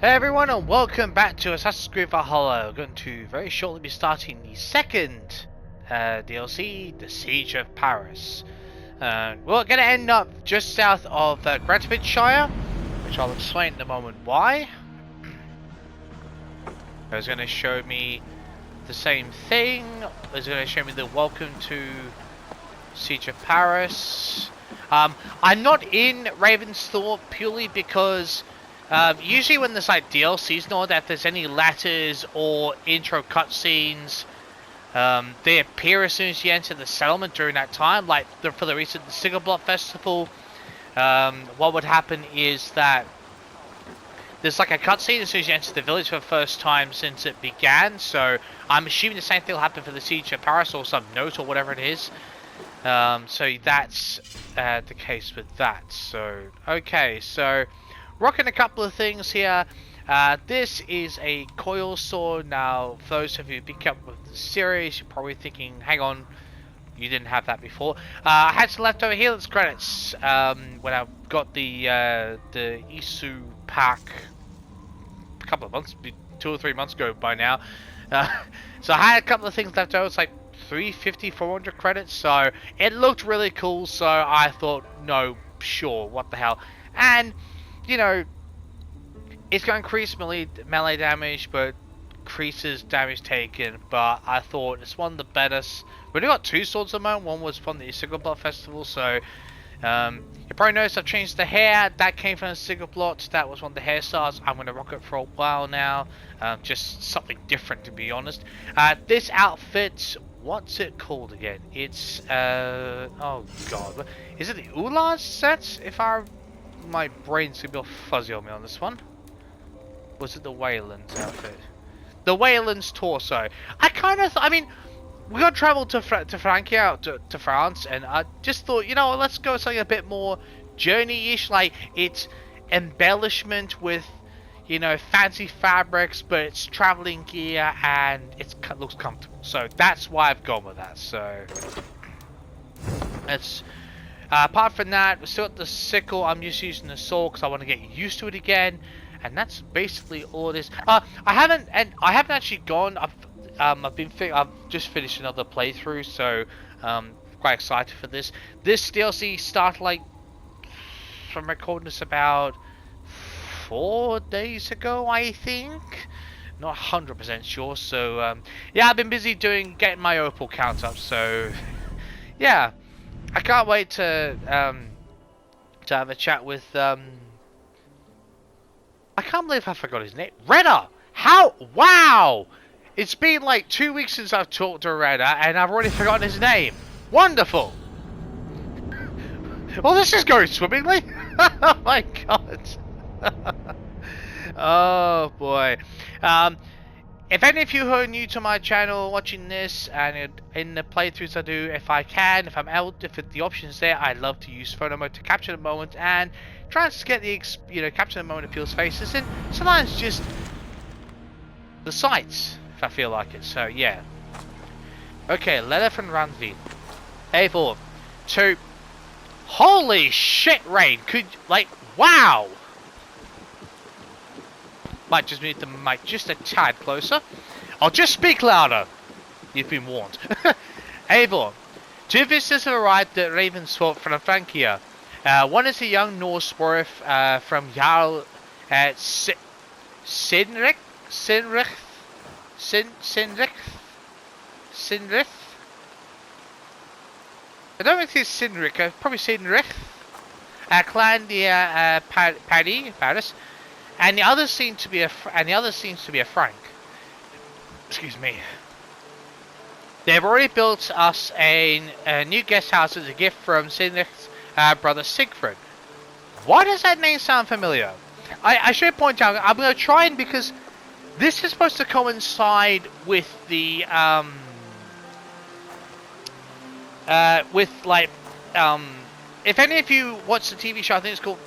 Hey everyone, and welcome back to Assassin's Creed Valhalla. We're going to very shortly be starting the second DLC, The Siege of Paris. We're going to end up just south of Greenwich, which I'll explain in a moment why. It's going to show me the same thing. It's going to show me the welcome to Siege of Paris. I'm not in Ravensthorpe purely because usually when there's like DLCs and all that, if there's any letters or intro cutscenes, they appear as soon as you enter the settlement during that time. Like for the recent Sigerblood Festival, what would happen is that there's like a cutscene as soon as you enter the village for the first time since it began. So I'm assuming the same thing will happen for the Siege of Paris or some note or whatever it is. So that's the case with that. So okay, so rocking a couple of things here. This is a coil sword. Now, for those of you who pick up with the series, you're probably thinking, hang on, you didn't have that before. I had some left over here. Let's credits. When I got the Isu pack a couple of months, 2 or 3 months ago by now. So I had a couple of things left over. It's like 350, 400 credits. So it looked really cool. So I thought, no, sure, what the hell. And you know, it's going to increase melee damage, but increases damage taken. But I thought it's one of the better. We only got 2 swords at the moment. One was from the Sigerblood Festival, so you probably noticed I've changed the hair. That came from the Sigerblood. That was one of the hairstyles. I'm going to rock it for a while now. Just something different, to be honest. This outfit, what's it called again? It's oh god, is it the Ulas set? If my brain's gonna be all fuzzy on me on this one. Was it the Wayland's outfit? The Wayland's torso. I mean, we got to travel to Francia, to France, and I just thought, you know, let's go something a bit more journey-ish. Like, it's embellishment with, you know, fancy fabrics, but it's traveling gear and it looks comfortable. So that's why I've gone with that. So it's. Apart from that, we're still at the sickle. I'm just using the sword because I want to get used to it again, and that's basically all it is. I haven't actually gone. I've just finished another playthrough, so quite excited for this. This DLC started like from recording this about 4 days ago, I think. Not 100% sure. So yeah, I've been busy getting my opal count up. So yeah. I can't wait to have a chat with I can't believe I forgot his name. Redder! How? Wow! It's been like 2 weeks since I've talked to Redder and I've already forgotten his name. Wonderful! Well, this is going swimmingly. Oh my god. Oh boy. If any of you who are new to my channel watching this, and in the playthroughs I do, if I'm able, if the option's there, I love to use photo mode to capture the moment and try to get the, capture the moment of people's faces, and sometimes just the sights, if I feel like it. So yeah. Okay, letter from Ranvi. Eivor. To holy shit, Rain. Wow. Might just move the mic just a tad closer. I'll just speak louder. You've been warned. Eivor. 2 visitors have arrived at Ravensthorpe from Francia. One is a young Norse dwarf from Jarl Sinrith. I don't think it's Sinrith. Probably Sinrith. Clan near Paris. And the other seems to be a Frank. Excuse me. They've already built us a new guest house as a gift from Sinrich's brother Sigfrid. Why does that name sound familiar? I should point out, I'm going to try and, because this is supposed to coincide with the if any of you watch the TV show, I think it's called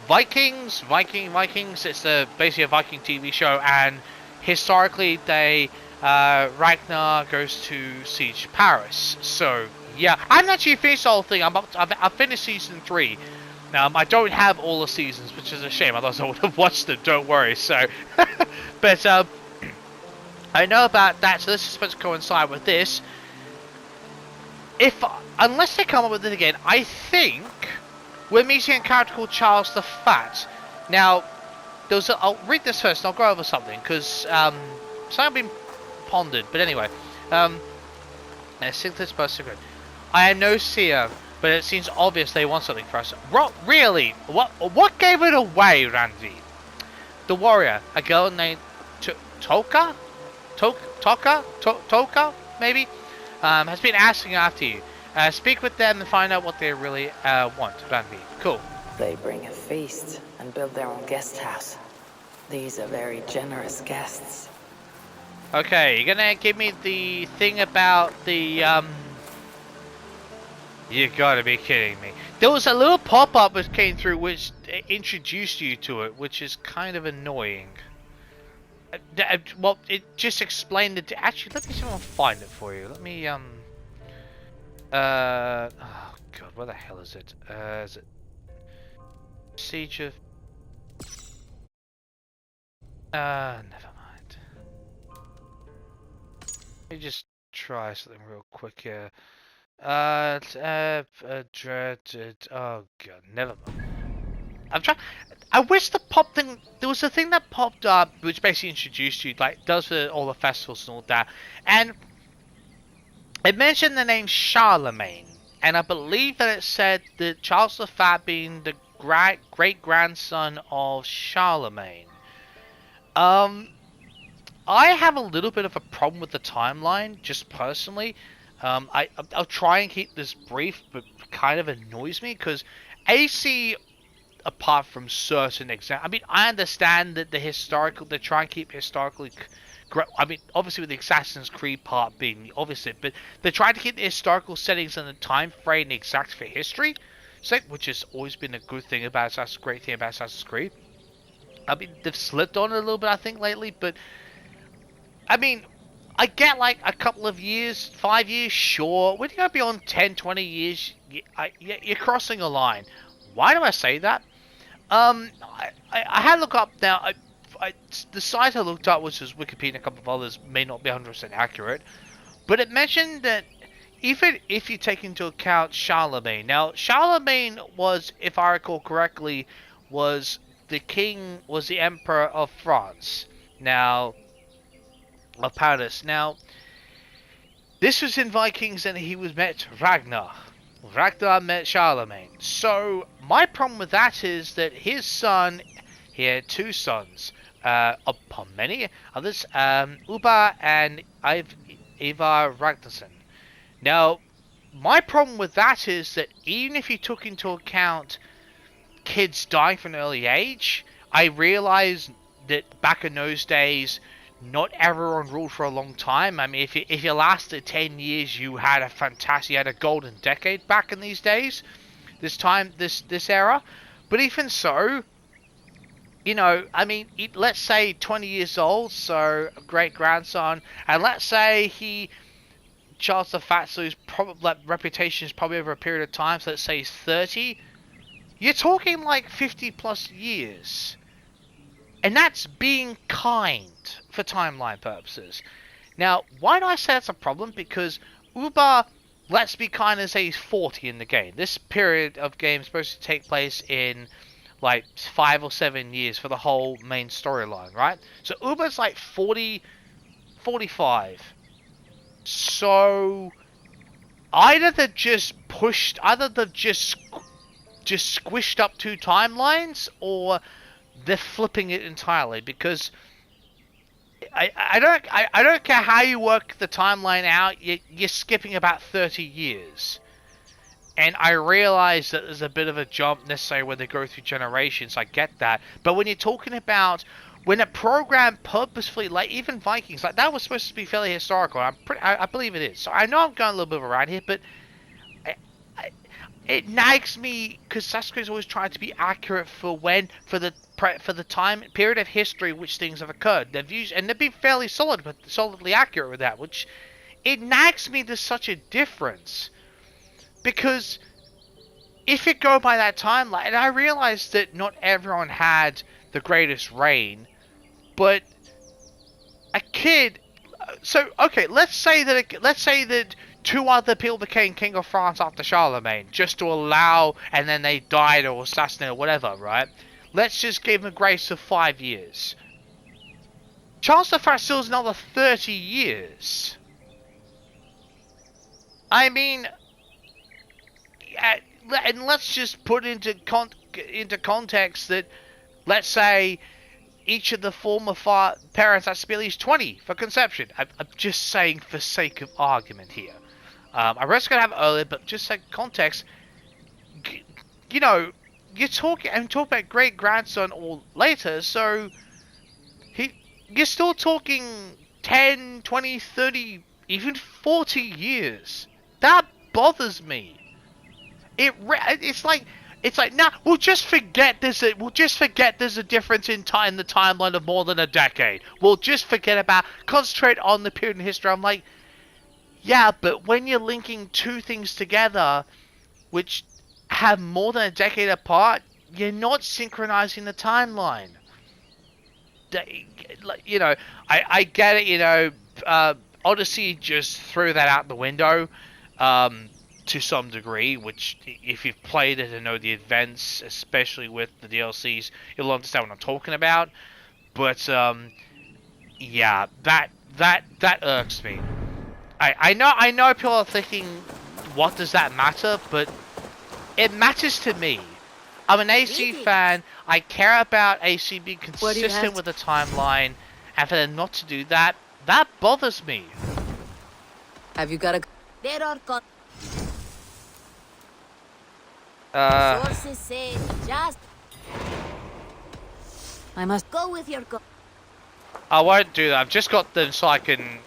Vikings. It's basically a Viking TV show, and historically Ragnar goes to siege Paris. So yeah, I haven't actually finished the whole thing. I've finished season 3, I don't have all the seasons, which is a shame. Otherwise, I would have watched them. Don't worry. So, but I know about that. So this is supposed to coincide with this. Unless they come up with it again, I think we're meeting a character called Charles the Fat. Now, I'll read this first, and I'll go over something because something been pondered. But anyway, I think this person. I am no seer, but it seems obvious they want something for us. Really? What gave it away, Randy? The warrior, a girl named Toka? Toka, maybe? Has been asking after you. Speak with them and find out what they really want, Randy. Cool. They bring a feast and build their own guest house. These are very generous guests. Okay, you're gonna give me the thing about the, You gotta be kidding me. There was a little pop-up that came through which introduced you to it, which is kind of annoying. Well, it just explained it. Actually, let me see if I can find it for you. Let me, oh god, where the hell is it? Is it Siege of... never mind. Let me just try something real quick here. Dreaded. Oh god, never mind. I'm trying. I wish the pop thing. There was a thing that popped up, which basically introduced you, like does for all the festivals and all that, and it mentioned the name Charlemagne, and I believe that it said that Charles the Fat being the great grandson of Charlemagne. I have a little bit of a problem with the timeline, just personally. I'll try and keep this brief, but kind of annoys me because AC, apart from certain examples, I mean, I understand that they try and keep historically. I mean, obviously with the Assassin's Creed part being the opposite, but they try to keep the historical settings and the time frame exact for history, which has always been a good thing about Assassin's Creed. I mean, they've slipped on it a little bit, I think, lately, but I mean, I get like a couple of years, 5 years, sure. When you're going to be on 10, 20 years, you're crossing a line. Why do I say that? I had to look up now. The site I looked up, which was Wikipedia and a couple of others, may not be 100% accurate. But it mentioned that even if you take into account Charlemagne. Now, Charlemagne was, if I recall correctly, was the emperor of France. Now... of Paris. Now, this was in Vikings and he was met Ragnar. Ragnar met Charlemagne. So, my problem with that is that his son, he had two sons, upon many others, Uba and Eivor Ragnarsson. Now, my problem with that is that even if you took into account kids dying from an early age, I realize that back in those days, not everyone ruled for a long time. I mean, if you lasted 10 years, you had a golden decade back in these days, this era. But even so, you know, I mean, let's say 20 years old, so a great grandson, and let's say Charles the Fat, so his reputation is probably over a period of time, so let's say he's 30. You're talking like 50 plus years. And that's being kind for timeline purposes. Now, why do I say that's a problem? Because Uber, let's be kind and say he's 40 in the game. This period of game is supposed to take place in like 5 or 7 years for the whole main storyline, right? So Uber's like 40, 45. So either they've just squished up two timelines, or they're flipping it entirely, because I don't care how you work the timeline out, you're skipping about 30 years. And I realize that there's a bit of a jump necessary when they go through generations, I get that. But when you're talking about when a program purposefully, like even Vikings, like that was supposed to be fairly historical, I believe it is. So I know I'm going a little bit around here, but it nags me because Assassin's Creed's always tried to be accurate for the time period of history which things have occurred. They've been fairly solidly accurate with that, which it nags me there's such a difference. Because if you go by that timeline, and I realized that not everyone had the greatest reign, but a kid. So okay, let's say that two other people became king of France after Charlemagne, just to allow, and then they died or assassinated or whatever, right? Let's just give them a grace of 5 years. Charles I still is another 30 years. I mean, and let's just put into context that, let's say, each of the former parents has to be at least 20 for conception. I'm just saying for sake of argument here. I was going to have it earlier, but just like context, you know, I'm talking about great grandson or later, so you're still talking 10, 20, 30, even 40 years. That bothers me. It's like nah, we'll just forget there's a difference in time, the timeline of more than a decade. We'll just concentrate on the period in history. I'm like, yeah, but when you're linking two things together which have more than a decade apart, you're not synchronizing the timeline. You know, I get it, you know, Odyssey just threw that out the window. To some degree, which if you've played it and know the events, especially with the DLCs, you'll understand what I'm talking about. But yeah, that irks me. I know people are thinking, what does that matter? But it matters to me. I'm an AC fan. I care about AC being consistent with the timeline, and for them not to do that, that bothers me. Have you got a... There are sources say just... I must go with your I won't do that. I've just got them so I can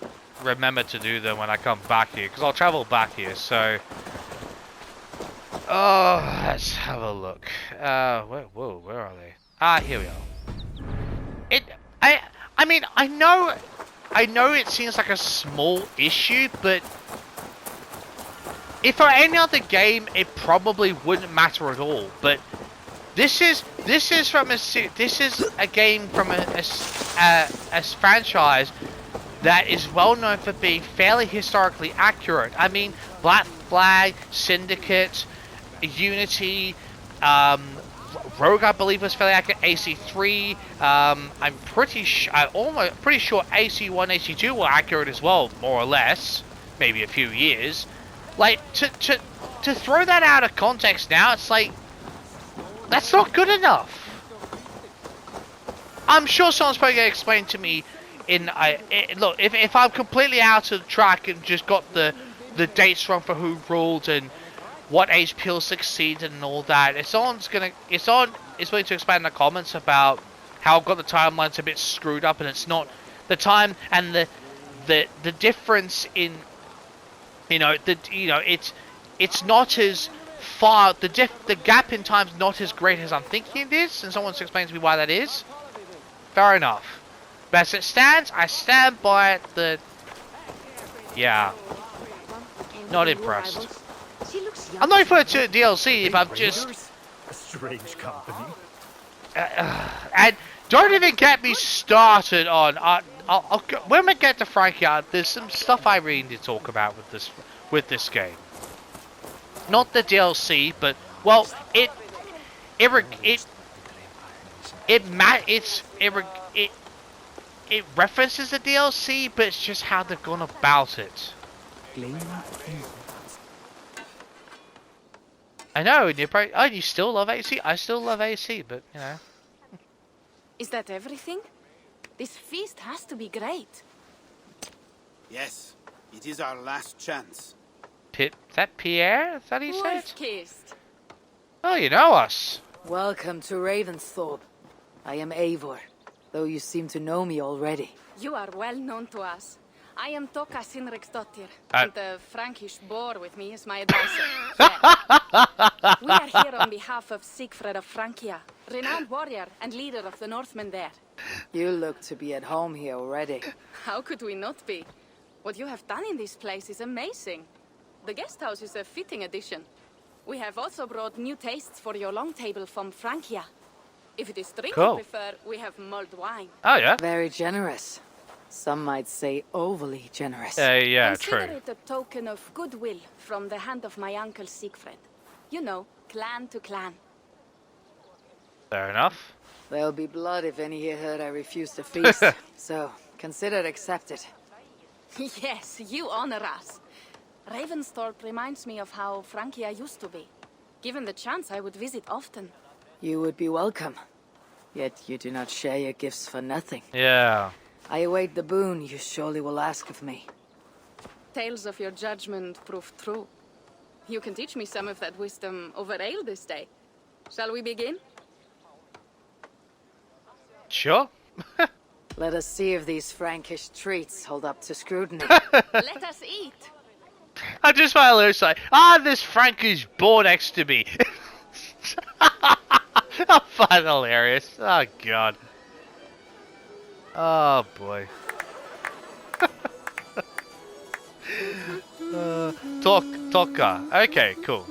remember to do them when I come back here, because I'll travel back here, so... Oh, let's have a look. Where are they? Ah, here we are. I mean, I know it seems like a small issue, but if for any other game, it probably wouldn't matter at all. But this is a game from a franchise that is well known for being fairly historically accurate. I mean, Black Flag, Syndicate, Unity, Rogue, I believe, was fairly accurate. AC3, I'm pretty sure AC1, AC2 were accurate as well, more or less. Maybe a few years. Like, to throw that out of context now, it's like, that's not good enough. I'm sure someone's probably going to explain to me look, if I'm completely out of track and just got the dates wrong for who ruled and what age people succeeded and all that, it's willing to expand in the comments about how I've got the timelines a bit screwed up, and it's not the time and the difference in, it's not as far, the gap in time's not as great as I'm thinking it is, and someone's explained to me why that is. Fair enough. But as it stands, I stand by it. Yeah. Not impressed. I'm not for the DLC if I'm just... A strange company. And don't even get me started on... when we get to Frankie, there's some stuff I really need to talk about with this game. Not the DLC, but... Well, it references the DLC, but it's just how they've gone about it. I know, and you're probably, you still love AC? I still love AC, but, you know. Is that everything? This feast has to be great. Yes, it is our last chance. Is that Pierre? Is that he said? Wolf-kissed. Oh, you know us. Welcome to Ravensthorpe. I am Eivor, though you seem to know me already. You are well known to us. I am Toka Sinriksdottir, and the Frankish boar with me is my advisor. We are here on behalf of Sigfred of Francia, renowned warrior and leader of the Northmen there. You look to be at home here already. How could we not be? What you have done in this place is amazing. The guest house is a fitting addition. We have also brought new tastes for your long table from Francia. If it is drink Cool. you prefer, we have mulled wine. Oh yeah. Very generous. Some might say overly generous. Yeah, Consider true. it a token of goodwill from the hand of my uncle Siegfried. You know, clan to clan. Fair enough. There'll be blood if any here heard I refuse to feast. So, consider it accepted. Yes, you honor us. Ravensthorpe reminds me of how Francia used to be. Given the chance, I would visit often. You would be welcome. Yet you do not share your gifts for nothing. Yeah. I await the boon you surely will ask of me. Tales of your judgment prove true. You can teach me some of that wisdom over ale this day. Shall we begin? Sure. Let us see if these Frankish treats hold up to scrutiny. Let us eat. I just find it looks like, this Frankish board next to me. I find it hilarious. Oh god. Oh boy. Toka. Okay, cool.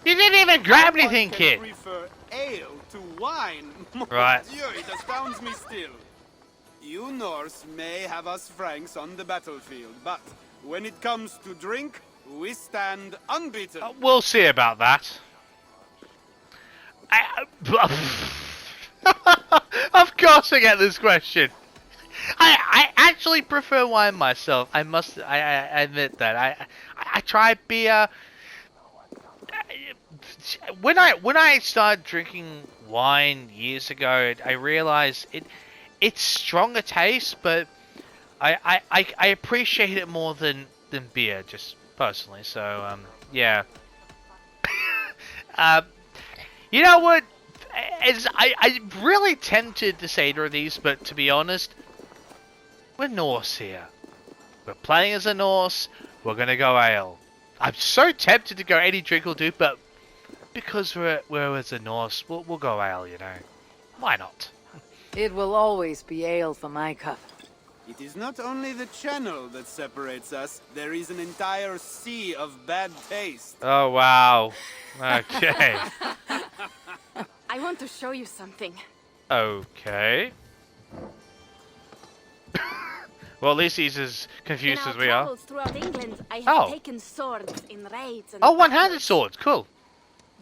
You didn't even grab anything, kid. Prefer ale to wine. Right. Dieu, it astounds me still. You Norse may have us Franks on the battlefield, but when it comes to drink, we stand unbeaten. We'll see about that. Of course I get this question. I actually prefer wine myself. I admit that. I try beer. When I started drinking wine years ago, I realized it's stronger taste, but I appreciate it more than beer, just personally. So yeah. You know what? I'm really tempted to say either of these, but to be honest, we're Norse here. We're playing as a Norse. We're gonna go ale. I'm so tempted to go any drink will do, but because we're as a Norse, we'll go ale. You know, why not? It will always be ale for my cup. It is not only the channel that separates us, there is an entire sea of bad taste. Oh wow. Okay. I want to show you something. Okay. Well, at least he's as confused In as our we are. travels throughout England, I have Oh. taken swords in raids and Oh, one-handed battles. swords. Cool.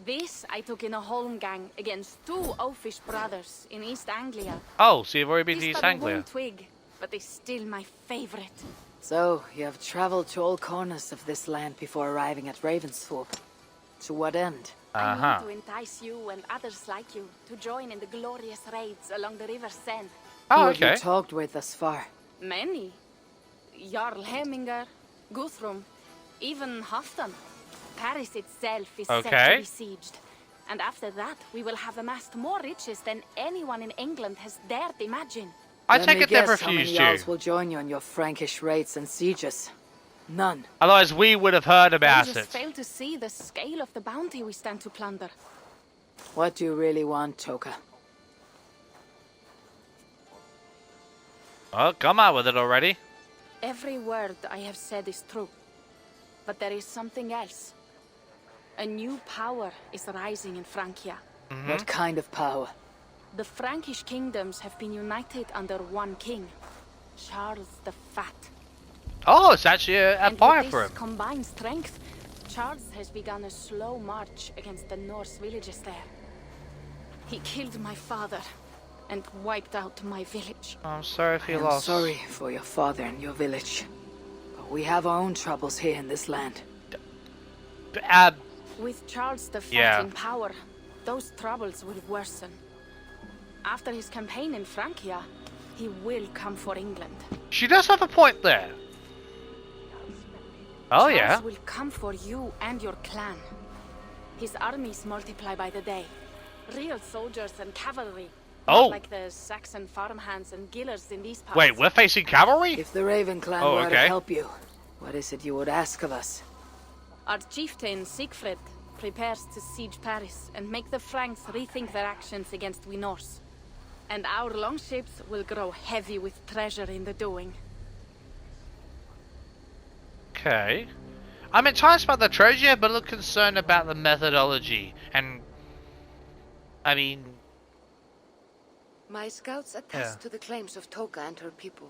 This I took in a holmgang against 2 oafish brothers in East Anglia. Oh, so you've already been to This East but Anglia. one twig, but is still my favorite. So, you have traveled to all corners of this land before arriving at Ravensthorpe. To what end? I Uh-huh. mean to entice you and others like you to join in the glorious raids along the River Seine. Who Oh, have you okay. talked with thus far? Many. Jarl Hemminger, Guthrum, even Halfdan. Paris itself is set to Okay. be sieged. And after that, we will have amassed more riches than anyone in England has dared imagine. I Let take me it they've guess how many refused you. Jarls will join you on your Frankish raids and sieges. None. Otherwise, we would have heard We about just it. fail to see the scale of the bounty we stand to plunder. What do you really want, Toka? Oh, come out with it already. Every word I have said is true. But there is something else. A new power is rising in Francia. What kind of power? The Frankish kingdoms have been united under one king, Charles the Fat. Oh, it's actually a And empire with for this him. combined strength, Charles has begun a slow march against the Norse villages there. He killed my father and wiped out my village. I'm sorry if I you am lost. sorry for your father and your village. But we have our own troubles here in this land. With Charles the Fat Yeah. in power, those troubles will worsen. After his campaign in Francia, he will come for England. She does have a point there. Oh, Charles yeah. will come for you and your clan. His armies multiply by the day. Real soldiers and cavalry. Oh. Not like the Saxon farmhands and gillers in these parts. Wait, we're facing cavalry? If the Raven clan Oh, were to okay. help you, what is it you would ask of us? Our chieftain, Siegfried, prepares to siege Paris and make the Franks rethink their actions against we Norse. And our longships will grow heavy with treasure in the doing. Okay. I'm enticed by the treasure, but a little concerned about the methodology. And, I mean... My scouts attest to the claims of Toka and her people.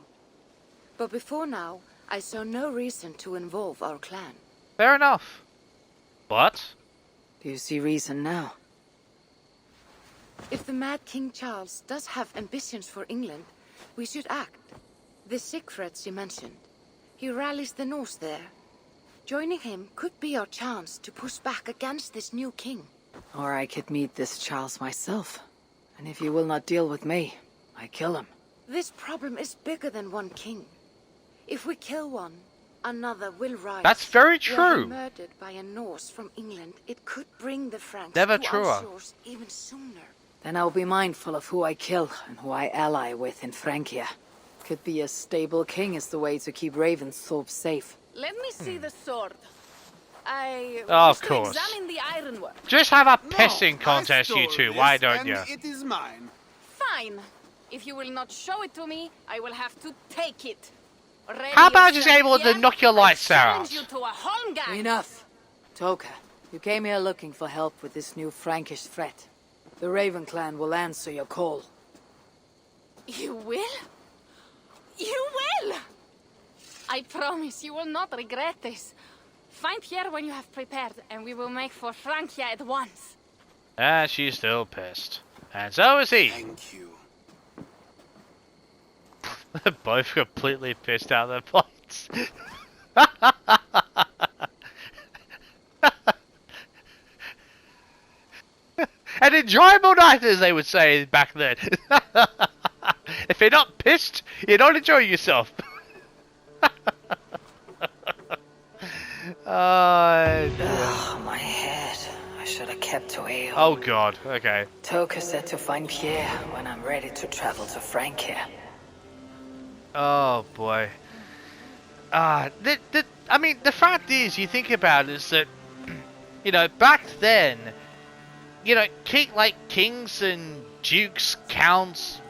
But before now, I saw no reason to involve our clan. Fair enough. But... Do you see reason now? If the Mad King Charles does have ambitions for England, we should act. The Siegfried you mentioned, he rallies the Norse there. Joining him could be our chance to push back against this new king. Or I could meet this Charles myself. And if you will not deal with me, I kill him. This problem is bigger than one king. If we kill one, another will rise. That's very Were true. he murdered by a Norse from England, it could bring the Franks Never to truer. our shores even sooner. Then I'll be mindful of who I kill and who I ally with in Francia. Could be a stable king is the way to keep Ravensthorpe safe. Let me see the sword. I Of wish to course. examine the ironwork. Just have a No, pissing I contest, you stole two. this, Why don't and you? it is mine. Fine. If you will not show it to me, I will have to take it. Ready How about just yourself, able to yeah? knock your lights I out? challenge you to a Holmgang. Enough. Toka, you came here looking for help with this new Frankish threat. The Raven clan will answer your call. You will? You will! I promise you will not regret this. Find Pierre when you have prepared, and we will make for Francia at once. Ah, she's still pissed. And so is he. Thank you. They're both completely pissed out of their points. An enjoyable night, as they would say back then. If you're not pissed, you're not enjoying yourself. Oh, my head. I should have kept to Earl. Oh god, okay. Toka said to find Pierre when I'm ready to travel to Francia. Oh boy. I mean, the fact is, you think about it, is that, you know, back then, you know, kings and dukes, counts,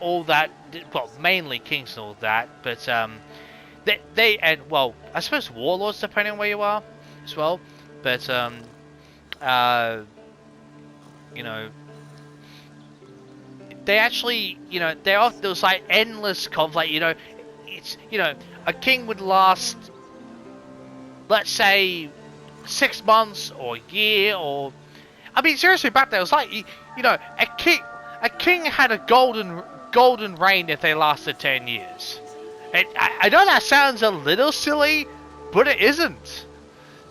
all that, well, mainly kings and all that, but, they and, well, I suppose warlords, depending on where you are, as well, but, you know, they actually, you know, there was like endless conflict, you know, it's, you know, a king would last, let's say, 6 months or a year, or, I mean, seriously, back then, it was like, you know, a king had a golden reign if they lasted 10 years. And I know that sounds a little silly, but it isn't.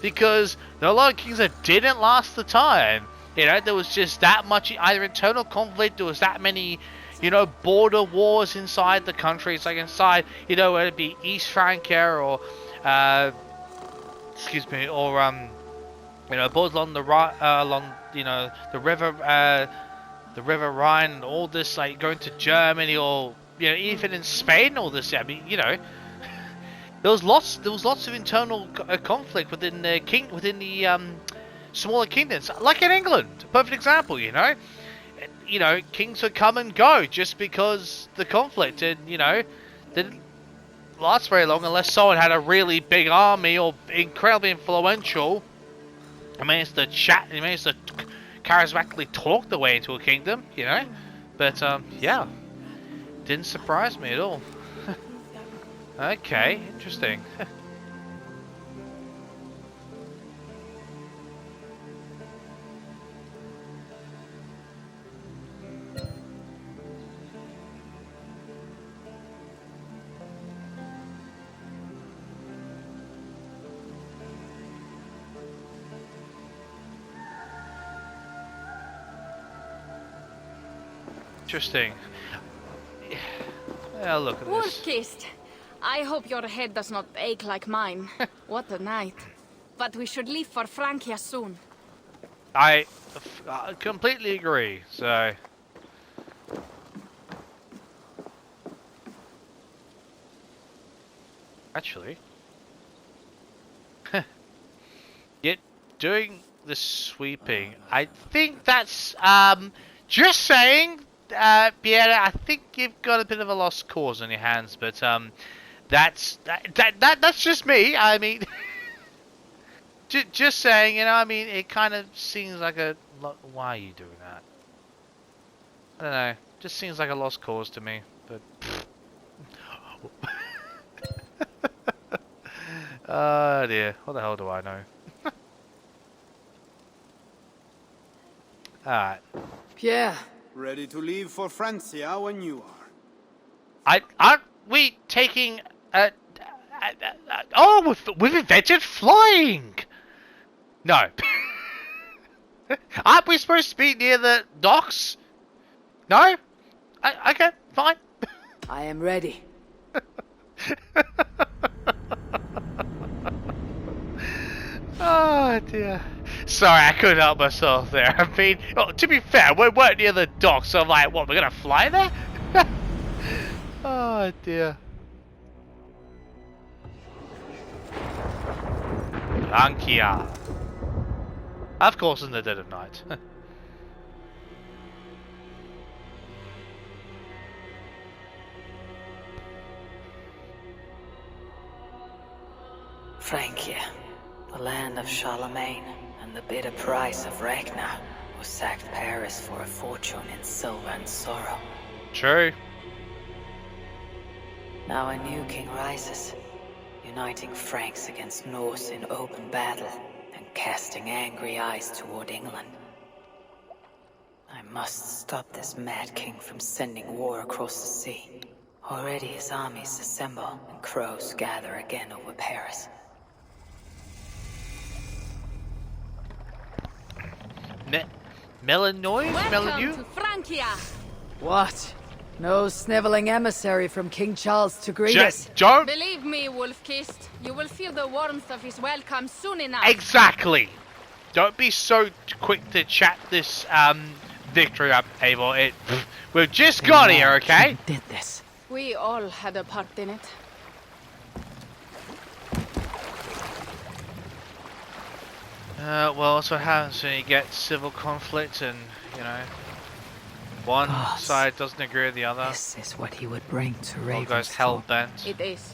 Because there are a lot of kings that didn't last the time. You know, there was just that much either internal conflict, there was that many, you know, border wars inside the countries, like inside, you know, whether it be East Francia or, excuse me, or, you know, both along the along, you know, the river Rhine and all this, like going to Germany or, you know, even in Spain, all this. I mean, you know, there was lots of internal conflict within the smaller kingdoms, like in England. Perfect example, you know. You know, kings would come and go just because the conflict, and you know, didn't last very long unless someone had a really big army or incredibly influential. He managed to charismatically talk the way into a kingdom, you know. But yeah, didn't surprise me at all. Okay, interesting. Interesting. Yeah, look at this. Wolf-kissed. I hope your head does not ache like mine. What a night. But we should leave for Francia soon. I completely agree. So, actually, yet doing the sweeping, I think that's just saying, Pierre. I think you've got a bit of a lost cause on your hands, but that's just me. I mean, Just saying, you know, I mean, it kind of seems like a... Why are you doing that? I don't know. Just seems like a lost cause to me, but... Oh dear, what the hell do I know? Alright. Pierre. Ready to leave for Francia when you are. Aren't we taking oh, we've invented flying! No. Aren't we supposed to be near the docks? No? Okay, fine. I am ready. Oh dear. Sorry, I couldn't help myself there. I mean, well, to be fair, we weren't near the docks, so I'm like, what, we're gonna fly there? Oh dear. Ankia. Of course, in the dead of night. Francia, the land of Charlemagne, and the bitter price of Ragnar, who sacked Paris for a fortune in silver and sorrow. True. Now a new king rises, uniting Franks against Norse in open battle, and casting angry eyes toward England. I must stop this mad king from sending war across the sea. Already his armies assemble, and crows gather again over Paris. Melanoid? Welcome to Francia. What? No sniveling emissary from King Charles to greet us. Don't... Believe me, Wolf-Kissed, you will feel the warmth of his welcome soon enough. Exactly. Don't be so quick to chat this victory up, Eivor. We've just got here, okay? Did this. We all had a part in it. Well, that's what happens when you get civil conflict and, you know, one side doesn't agree with the other. This is what he would bring to All goes hell bent. It is.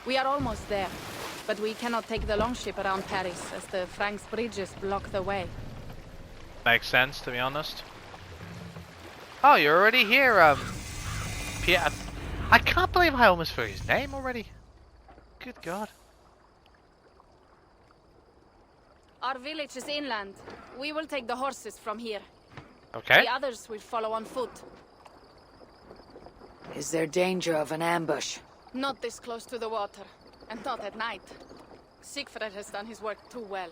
We are almost there, but we cannot take the longship around Paris as the Franks' bridges block the way. Makes sense, to be honest. Oh, you're already here, Pierre. I can't believe I almost forgot his name already. Good God. Our village is inland. We will take the horses from here. Okay. The others will follow on foot. Is there danger of an ambush? Not this close to the water, and not at night. Siegfried has done his work too well.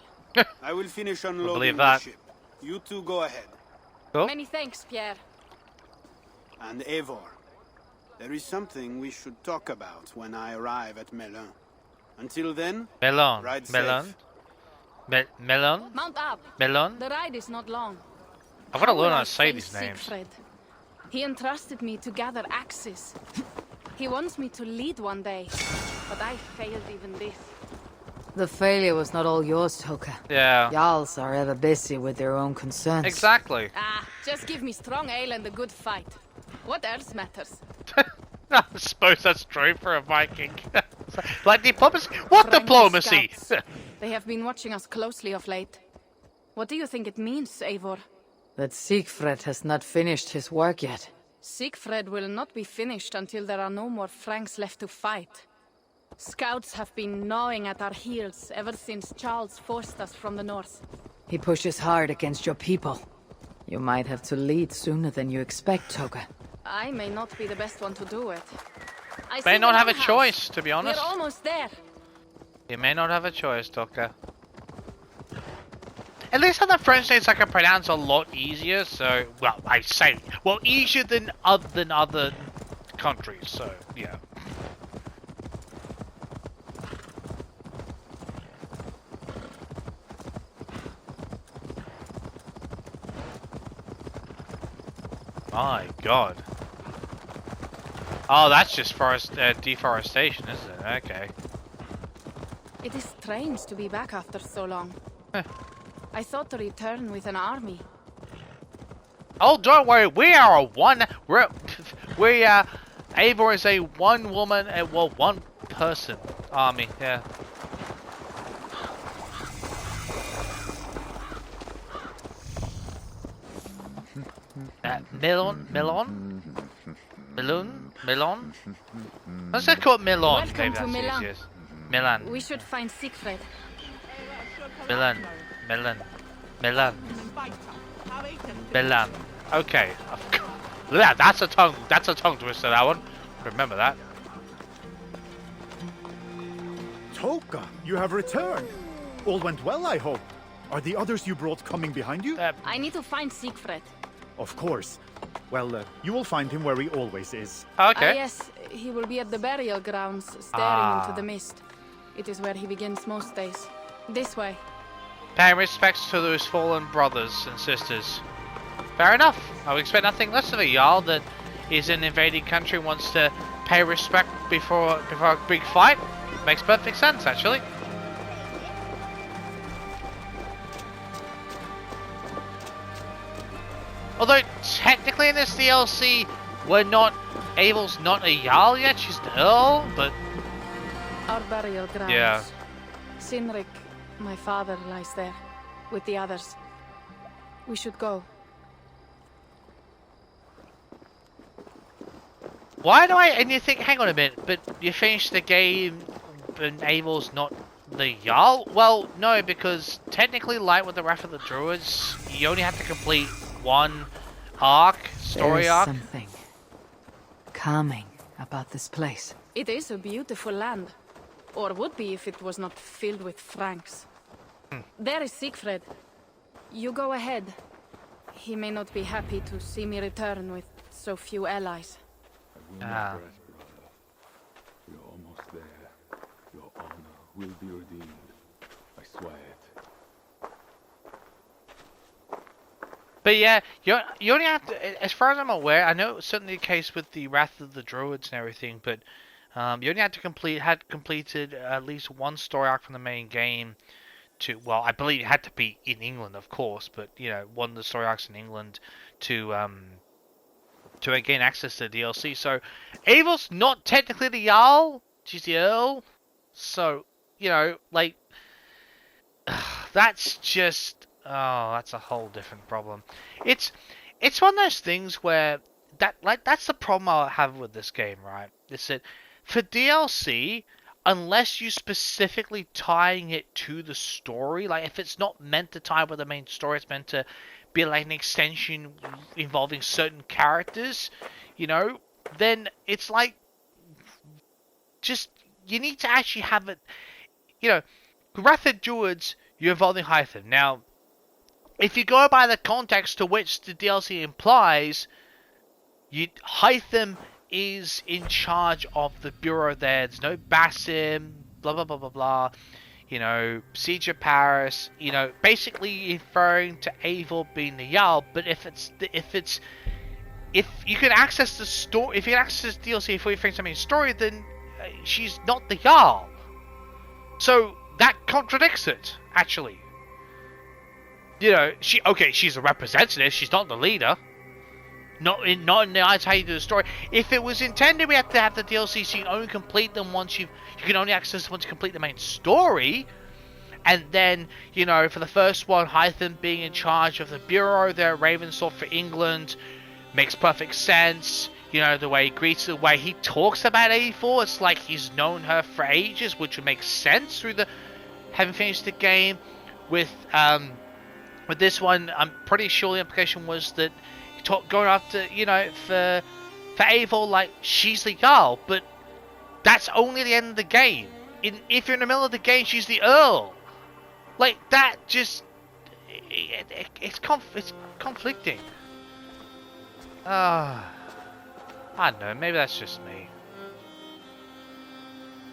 I will finish believe unloading the that. ship. You two go ahead. Cool. Many thanks, Pierre. And Eivor, there is something we should talk about when I arrive at Melun. Until then, Melon. ride Melon. safe. Melon? Mount up. Melon? The ride is not long. I've got to How will learn how I to say face these names. Siegfried? He entrusted me to gather axes. He wants me to lead one day, but I failed even this. The failure was not all yours, Toka. Yeah. Jarls are ever busy with their own concerns. Exactly. Ah, just give me strong ale and a good fight. What else matters? I suppose that's true for a Viking. Like diplomacy? What Frankish diplomacy? scouts. They have been watching us closely of late. What do you think it means, Eivor? That Siegfried has not finished his work yet. Siegfried will not be finished until there are no more Franks left to fight. Scouts have been gnawing at our heels ever since Charles forced us from the north. He pushes hard against your people. You might have to lead sooner than you expect, Toka. I may not be the best one to do it. I May see not the have a longhouse. choice, to be We're honest. almost there. You may not have a choice, Toka. At least other French names I can pronounce a lot easier, so... Well, I say... Well, easier than other countries, so, yeah. My God. Oh, that's just deforestation, isn't it? Okay. It is strange to be back after so long. I thought to return with an army. Oh, don't worry. We are a one. Eivor is a one woman, well, one person army. Yeah. Milon? Let's just call it Milon. Welcome Maybe to that's Milan. easiest. Milan. We should find Siegfried. Milan. Okay. Yeah, that's a tongue twister, that one. Remember that. Toka, you have returned. All went well, I hope. Are the others you brought coming behind you? I need to find Siegfried. Of course. Well, you will find him where he always is. Okay. Yes, he will be at the burial grounds, staring into the mist. It is where he begins most days. This way. Paying respects to those fallen brothers and sisters. Fair enough. I would expect nothing less of a Jarl that is in an invading country and wants to pay respect before a big fight. Makes perfect sense, actually. Although, technically in this DLC, Eivor's not a Jarl yet, she's an Earl, but... Our burial grounds. Yeah. Sinrik, my father, lies there, with the others. We should go. Why do and you think, hang on a minute, but you finished the game and Eivor's not the Jarl? Well, no, because technically, like with the Wrath of the Druids, you only have to complete one story arc. There's something calming about this place. It is a beautiful land. Or would be if it was not filled with Franks. There is Siegfried. You go ahead. He may not be happy to see me return with so few allies. Ah. You're almost there. Your honor will be redeemed. I swear it. But yeah, you only have to, as far as I'm aware, I know it's certainly the case with the Wrath of the Druids and everything, but you only had completed at least one story arc from the main game to, well, I believe it had to be in England, of course, but, you know, one of the story arcs in England to gain access to the DLC. So, Eivor's not technically the Jarl, she's the Earl, so, you know, like, that's just, oh, that's a whole different problem. It's one of those things where, that's the problem I have with this game, right? Is that, for DLC, unless you specifically tying it to the story, like if it's not meant to tie with the main story, it's meant to be like an extension involving certain characters, you know, then it's like, just, you need to actually have it, you know, Wrath of Druids, you're involving Hytham. Now, if you go by the context to which the DLC implies, Hytham is in charge of the bureau there. There's no Basim, blah blah blah blah blah. You know, Siege of Paris. You know, basically referring to Eivor being the Jarl. But if you can access the story, if you can access the DLC before you finish the main story, then she's not the Jarl. So that contradicts it, actually. You know, she's a representative. She's not the leader. Not in the eyes how you do the story. If it was intended, we have to have the DLC, so you can only complete them once you can only access them once you complete the main story. And then, you know, for the first one, Hytham being in charge of the bureau there at Ravensthorpe for England makes perfect sense. You know, the way he greets, the way he talks about Eivor, it's like he's known her for ages, which would make sense through the having finished the game. With this one, I'm pretty sure the implication was that going after, you know, for Eivor, like, she's the Jarl, but that's only the end of the game. If you're in the middle of the game, she's the Earl. Like, that just, it's conflicting. I don't know, maybe that's just me.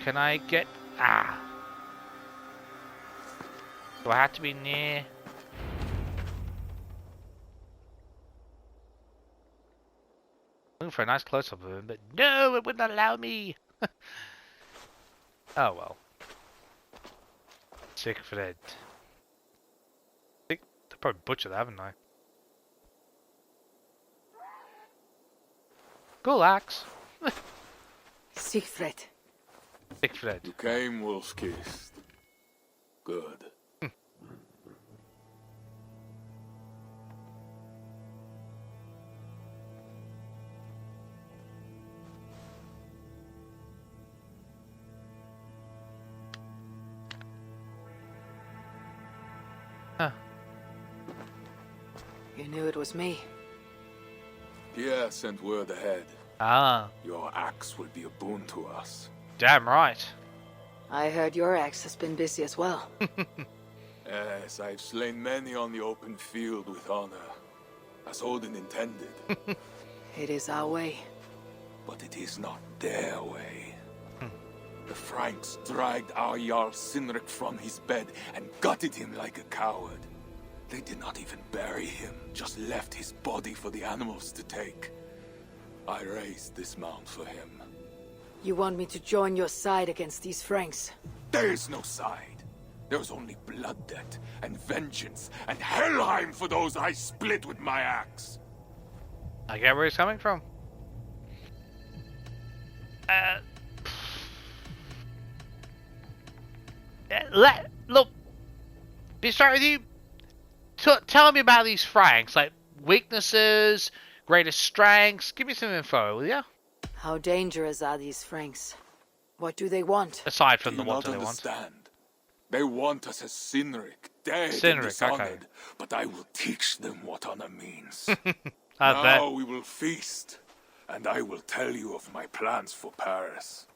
Can I get, do I have to be near? Looking for a nice close-up of him, but no, it wouldn't allow me. Oh well. Siegfried. They probably butchered that, haven't I? Cool axe. Siegfried. Siegfried. You came wolf-kissed. Good. You knew it was me. Pierre sent word ahead. Ah, Your axe will be a boon to us. damn right. I heard your axe has been busy as well. Yes, I've slain many on the open field with honor, as Odin intended. It is our way. But it is not their way. The Franks dragged our Jarl Sinrik from his bed and gutted him like a coward. They did not even bury him, just left his body for the animals to take. I raised this mound for him. You want me to join your side against these Franks? There is no side. There's only blood debt and vengeance and Helheim for those I split with my axe. I get where he's coming from. Look, be straight with you. Tell me about these Franks, like weaknesses, greatest strengths. Give me some info, will ya? How dangerous are these Franks? What do they want? Aside from Do the you what not do they want. understand? They want us as Sinrik, dead and Sinrik, dishonored. okay. But I will teach them what honor means. I Now bet. we will feast, and I will tell you of my plans for Paris.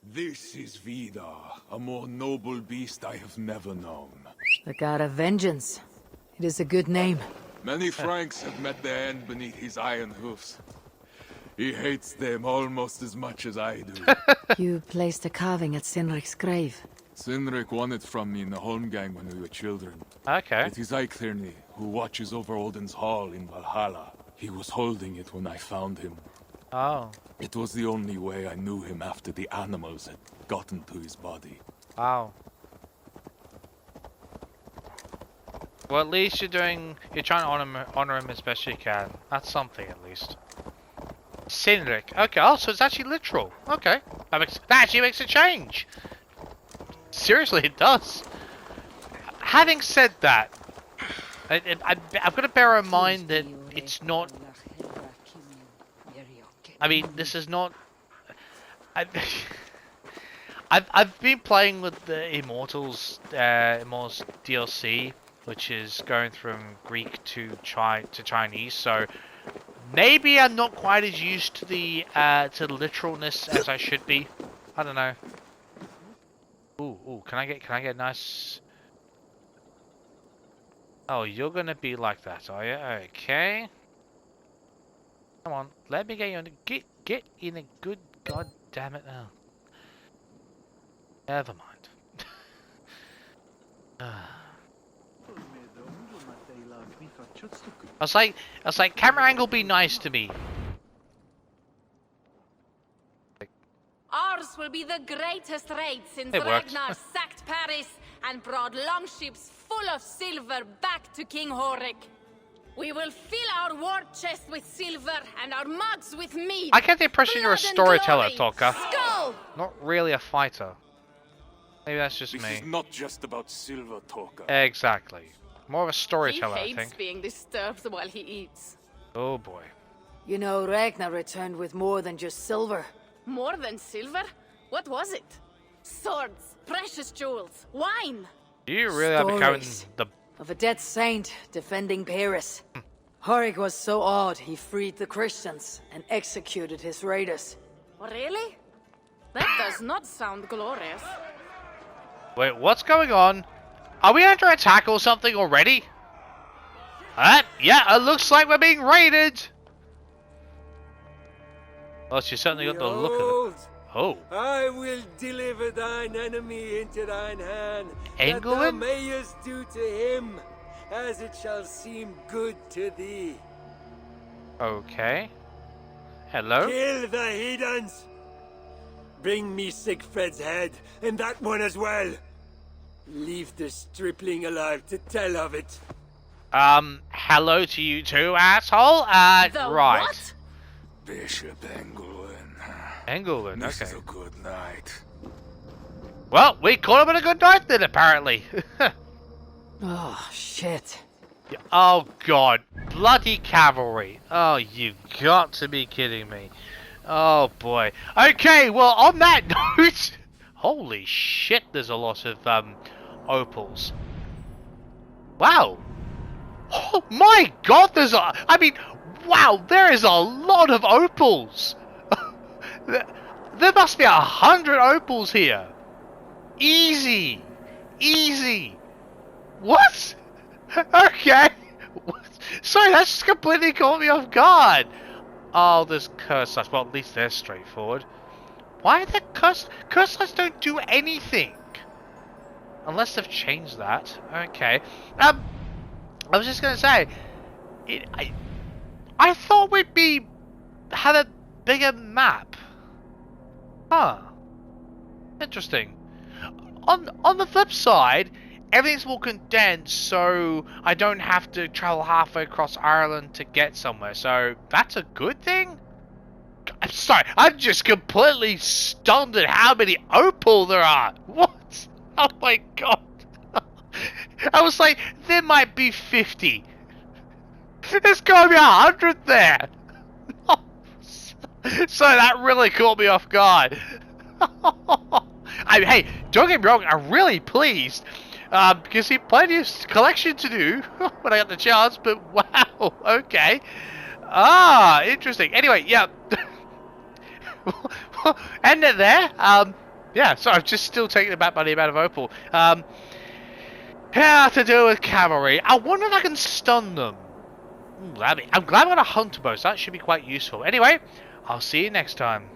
This is Vidar, a more noble beast I have never known. The god of vengeance. It is a good name. Many Franks have met their end beneath his iron hoofs. He hates them almost as much as I do. You placed a carving at Sinrik's grave. Sinrik won it from me in the Holmgang when we were children. Okay. It is Eikthirni, who watches over Odin's hall in Valhalla. He was holding it when I found him. Oh. It was the only way I knew him after the animals had gotten to his body. Wow. Well, at least you're trying to honor him as best you can. That's something, at least. Sinrik. Okay, oh, so it's actually literal. Okay. That actually makes a change. Seriously, it does. Having said that, I've got to bear in mind that it's not... I mean, this is not... I've been playing with the Immortals DLC, which is going from Greek to Chinese, so maybe I'm not quite as used to the literalness as I should be. I don't know. Ooh, can I get a nice... Oh, you're gonna be like that, are you? Okay. Come on, let me get you in get in a good... God damn it now. Never mind. I was like, camera angle, be nice to me. Ours will be the greatest raid since It worked. Ragnar sacked Paris and brought longships full of silver back to King Horik. We will fill our war chest with silver and our mugs with mead. I get the impression you're a Blood and storyteller, glory. Toka. Skull! Not really a fighter. Maybe that's just This me. is not just about silver, Toka. Exactly. More of a He storyteller, I hates think. being disturbed while he eats. Oh boy. You know, Ragnar returned with more than just silver. More than silver? What was it? Swords, precious jewels, wine. You really are becoming Stories. the... Of a dead saint defending Paris. Horik was so awed he freed the Christians and executed his raiders. Really? That does not sound glorious. Wait, what's going on? Are we under attack or something already? Yeah, it looks like we're being raided! Well, she certainly got the look of it. Oh. I will deliver thine enemy into thine hand, that thou England? mayest do to him as it shall seem good to thee. Okay. Hello? Kill the heathens! Bring me Sigfred's head, and that one as well. Leave the stripling alive to tell of it. Hello to you too, asshole? The right. what? Bishop Engelwin. Engelman, This okay. is a good night. Well, we caught him at a good night then, apparently. Oh, shit. Oh, God. Bloody cavalry. Oh, you got to be kidding me. Oh, boy. Okay, well, on that note... Holy shit, there's a lot of, opals. Wow. Oh my god, I mean, wow, there is a lot of opals. There must be 100 opals here. Easy. Easy. What? Okay. Sorry, that's just completely caught me off guard. Oh, there's curse lights. Well, at least they're straightforward. Why are there curse lights don't do anything? Unless they've changed that. Okay. I was just gonna say, I thought we'd had a bigger map. Huh. Interesting. On the flip side, everything's more condensed, so I don't have to travel halfway across Ireland to get somewhere. So that's a good thing. I'm sorry, I'm just completely stunned at how many opal there are. What? Oh my god. I was like, there might be 50. There's gotta be 100 there. So that really caught me off guard. Hey, don't get me wrong, I'm really pleased. Because he plenty of collection to do when I got the chance, but wow, okay. Ah, interesting. Anyway, yeah. End it there. Yeah, so I'm just still taking it back by the amount of opal. Yeah, to do with cavalry. I wonder if I can stun them. I'm glad I got a hunter bow, so that should be quite useful. Anyway, I'll see you next time.